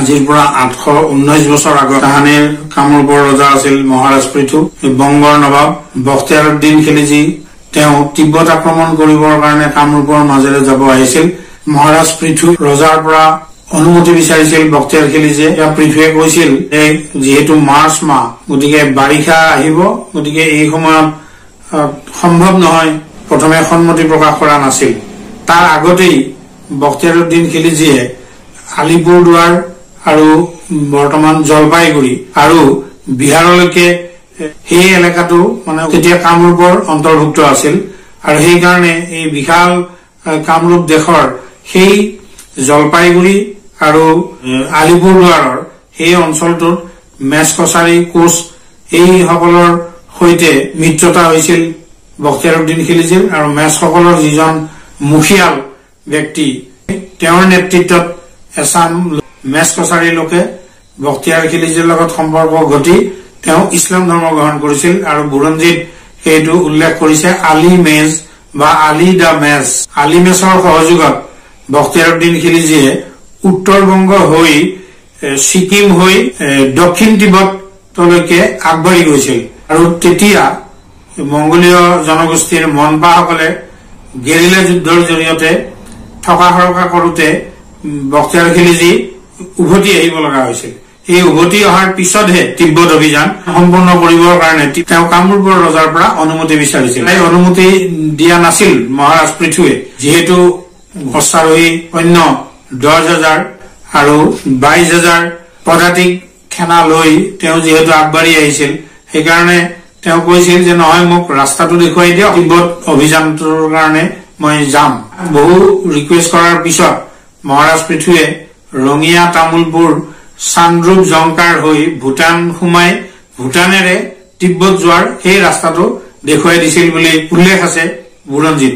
আজিৰ পৰা 819 বছৰ আগত তাহানিৰ কামৰূপৰ ৰজা আছিল মহাৰাজ পৃথু। বংগৰ নবাব বখতিয়াৰুদ্দিন খিলজী তেওঁ তিব্বত আক্ৰমণ কৰিবৰ কাৰণে কামৰূপৰ মাজেৰে যাব আহিছিল। মহাৰাজ পৃথু ৰজাৰ পৰা অনুমতি বিচাৰিছিল বখতিয়াৰ খিলজীয়ে। পৃথুৱে কৈছিল যে যিহেতু মাৰ্চ মাহ, গতিকে বাৰিষা আহিব, গতিকে এই সময়ত সম্ভৱ নহয়, প্ৰথমে সন্মতি প্ৰকাশ কৰা নাছিল। তাৰ আগতেই বখতিয়াৰুদ্দিন খিলজীয়ে আলিপুৰদুৱাৰ আৰু বৰ্তমান জলপাইগুৰি আৰু বিহাৰলৈকে সেই এলেকাটো মানে তেতিয়া কামৰূপৰ অন্তৰ্ভুক্ত আছিল, আৰু সেইকাৰণে এই বিশাল কামৰূপ দেশৰ সেই জলপাইগুৰি আৰু আলিপুৰদুৱাৰৰ সেই অঞ্চলটোত মেচ কছাৰী, কোচ এইসকলৰ সৈতে মিত্ৰতা হৈছিল বখতিয়াৰুদ্দিন খিলজীৰ। আৰু মেচসকলৰ যিজন মুখিয়াল ব্যক্তি, তেওঁৰ নেতৃত্বত এছাম মেচ কছাৰী লোকে বখতিয়াৰ খিলজীৰ লগত সম্পৰ্ক ঘটি তেওঁ ইছলাম ধৰ্ম গ্ৰহণ কৰিছিল। আৰু বুৰঞ্জীত সেইটো উল্লেখ কৰিছে আলী মেজ বা আলী দা মেজ। আলী মেচৰ সহযোগত বখতিয়াৰুদ্দিন খিলজীয়ে উত্তৰবংগ হৈ ছিকিম হৈ দক্ষিণ তিব্বতলৈকে আগবাঢ়ি গৈছিল। আৰু তেতিয়া মংগোলীয় জনগোষ্ঠীৰ মনপাসকলে গেৰিলা যুদ্ধৰ জৰিয়তে থকা সৰকা কৰোতে বখতিয়াৰ খিলজী উভতি আহিব লগা হৈছিল। এই উভতি অহাৰ পিছতহে তিব্বত অভিযান সম্পূৰ্ণ কৰিবৰ কাৰণে তেওঁ কামৰূপৰ ৰজাৰ পৰা অনুমতি বিচাৰিছিল। এই অনুমতি দিয়া নাছিল মহাৰাজ পৃথুৱে, যিহেতু অশ্বাৰোহী সৈন্য 10,000 আৰু 22,000 পদাতিক সেনা লৈ তেওঁ যিহেতু আগবাঢ়ি আহিছিল, সেইকাৰণে তেওঁ কৈছিল যে নহয়, মোক ৰাস্তাটো দেখুৱাই দিয়ক, তিব্বত অভিযানটোৰ কাৰণে মই যাম। বহু ৰিকুৱেষ্ট কৰাৰ পিছত মহাৰাজ পৃথুৱে ৰঙিয়া, তামুলপুৰ, চাংদ্ৰুপ, জংকাৰ হৈ ভূটান সোমাই ভূটানেৰে তিব্বত যোৱাৰ সেই ৰাস্তাটো দেখুৱাই দিছিল বুলি উল্লেখ আছে বুৰঞ্জীত।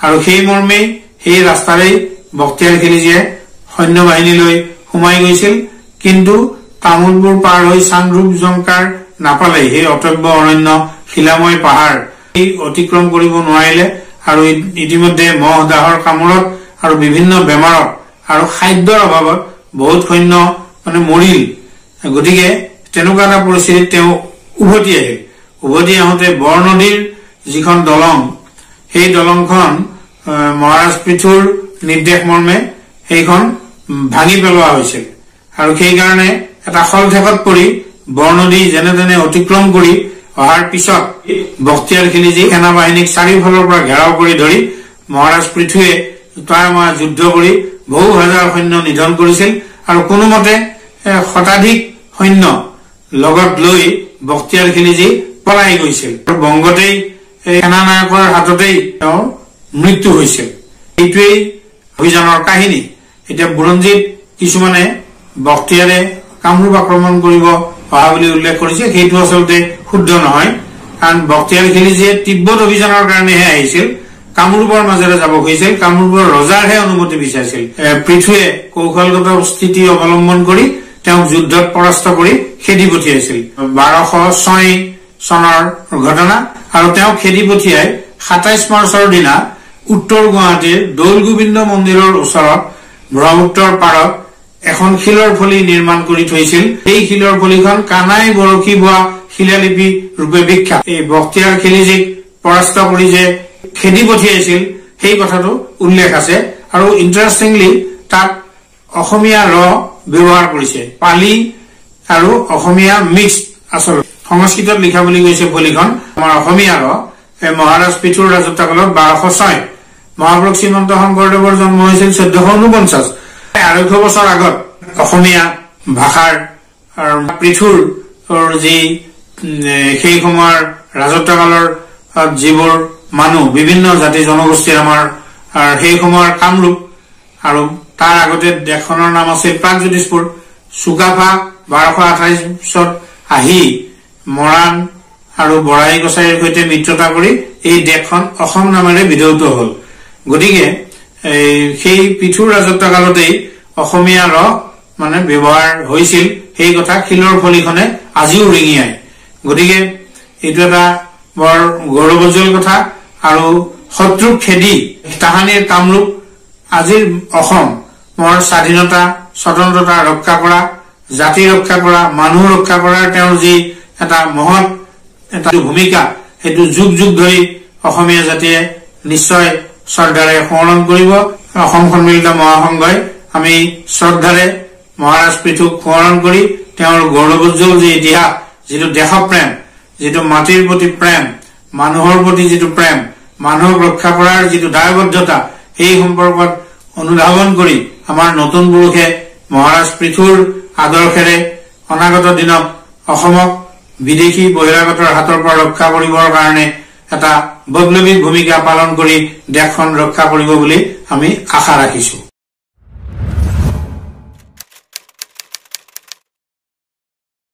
আৰু সেই মৰ্মেই সেই ৰাস্তাৰেই বখতিয়াৰ খিলজীয়ে সৈন্য বাহিনী লৈ সোমাই গৈছিল। কিন্তু তামুলপুৰ পাৰ হৈ চাংদ্ৰুপ, জংকাৰ নাপালে সেই অটব্য অৰণ্য, শিলাময় পাহাৰ এই অতিক্ৰম কৰিব নোৱাৰিলে। আৰু ইতিমধ্যে মহ দাহৰ কামোৰত আৰু বিভিন্ন বেমাৰত আৰু খাদ্যৰ অভাৱত বহুত সৈন্য মানে মৰিল। গতিকে তেনেকুৱা এটা পৰিস্থিতিত তেওঁ উভতি আহিল। উভতি আহোঁতে বৰনদীৰ যিখন দলং, সেই দলংখন মহাৰাজ পৃথুৰ নিৰ্দেশ মৰ্মে সেইখন ভাঙি পেলোৱা হৈছিল। আৰু সেইকাৰণে এটা খলঠেকত পৰি বৰনদী যেনে তেনে অতিক্ৰম কৰি অহাৰ পিছত বখতিয়াৰ খিলজী সেনা বাহিনীক চাৰিওফালৰ পৰা ঘেৰাও কৰি ধৰি মহাৰাজ পৃথুৱে তয়ামা যুদ্ধ কৰি বহু হাজাৰ সৈন্য নিধন কৰিছিল। আৰু কোনোমতে শতাধিক সৈন্য লগত লৈ বখতিয়াৰ খিলজী পলাই গৈছিল। বংগতেই সেনা নায়কৰ হাততেই তেওঁৰ মৃত্যু হৈছিল। এইটোৱেই অভিযানৰ কাহিনী। এতিয়া বুৰঞ্জীত কিছুমানে বখতিয়াৰে কামৰূপ আক্ৰমণ কৰিব অহা বুলি উল্লেখ কৰিছে, সেইটো আচলতে শুদ্ধ নহয়। কাৰণ বখতিয়াৰ খিলজীয়ে তিব্বত অভিযানৰ কাৰণেহে আহিছিল, কামৰূপৰ মাজেৰে যাব খুজিছিল, কামৰূপৰ ৰজাৰহে অনুমতি বিচাৰিছিল। পৃথুৱে কৌশলগত স্থিতি অৱলম্বন কৰি তেওঁক যুদ্ধত পৰাস্ত কৰি খেদি পঠিয়াইছিল। 1206 চনৰ ঘটনা। আৰু তেওঁক খেদি পঠিয়াই 27 মাৰ্চৰ দিনা উত্তৰ গুৱাহাটীৰ দৌল গোবিন্দ মন্দিৰৰ ওচৰত ব্ৰহ্মপুত্ৰৰ পাৰত এখন শিলৰ ফলি নিৰ্মাণ কৰি থৈছিল। এই শিলৰ ফলিখন কানাই বৰশী বোৱা শিলালিপি ৰূপে বিখ্যাত। এই বখতিয়াৰ খিলজীক পৰাস্ত কৰি যে খেদি পঠিয়াইছিল সেই কথাটো উল্লেখ আছে। আৰু ইণ্টাৰেষ্টিংলি তাত অসমীয়া ৰ ব্যৱহাৰ কৰিছে, পালি আৰু অসমীয়া মিক্সড। আচলতে সংস্কৃতত লিখা বুলি কৈছে ফলিখন। আমাৰ অসমীয়া ৰ মহাৰাজ পৃথুৰ ৰাজত্বকালত 1206 মহাপুৰুষ শ্ৰীমন্ত শংকৰদেৱৰ জন্ম হৈছিল 1449। 250 বছৰ আগত অসমীয়া ভাষাৰ পৃথুৰ যি সেই সময়ৰ ৰাজত্বকালৰ যিবোৰ মানুহ, বিভিন্ন জাতি জনগোষ্ঠীৰ আমাৰ সেই সময়ৰ কামৰূপ, আৰু তাৰ আগতে দেশখনৰ নাম আছিল প্ৰাগজ্যোতিষপুৰ। চুকাফা 1228 আহি মৰাণ আৰু বৰাহী কছাৰীৰ সৈতে মিত্ৰতা কৰি এই দেশখন অসম নামেৰে বিধৌত হল। গতিকে সেই পৃথুৰ ৰাজত্বকালতেই অসমীয়া ৰ মানে ব্যৱহাৰ হৈছিল, সেই কথা শিলৰ ফলিখনে আজিও ৰিঙিয়ায়। গতিকে এইটো এটা বৰ গৌৰৱোজ্জ্বল কথা। আৰু শত্ৰুক খেদি তাহানিৰ কামৰূপ আজিৰ অসমৰ স্বাধীনতা স্বতন্ত্ৰতা ৰক্ষা কৰা জাতি ৰক্ষা কৰা মানুহ ৰক্ষা কৰাৰ তেওঁৰ যি এটা মহৎ এটা ভূমিকা সেইটো যুগ যুগ ধৰি অসমীয়া জাতিয়ে নিশ্চয় শ্ৰদ্ধাৰে স্মৰণ কৰিব। অসম সন্মিলিত মহাসংঘই আমি শ্ৰদ্ধাৰে মহাৰাজ পৃথুক স্মৰণ কৰি তেওঁৰ গৌৰৱোজ্জ্বল যি ইতিহাস, যিটো দেশপ্ৰেম, যিটো মাটিৰ প্ৰতি প্ৰেম, মানুহৰ প্ৰতি যিটো প্ৰেম, মানুহক ৰক্ষা কৰাৰ যিটো দায়বদ্ধতা, এই সম্পৰ্কত অনুধাৱন কৰি আমাৰ নতুন পুৰুষে মহাৰাজ পৃথুৰ আদৰ্শেৰে অনাগত দিনত অসমক বিদেশী বহিৰাগতৰ হাতৰ পৰা ৰক্ষা কৰিবৰ কাৰণে এটা বৈপ্লৱিক ভূমিকা পালন কৰি দেশখন ৰক্ষা কৰিব বুলি আমি আশা ৰাখিছো।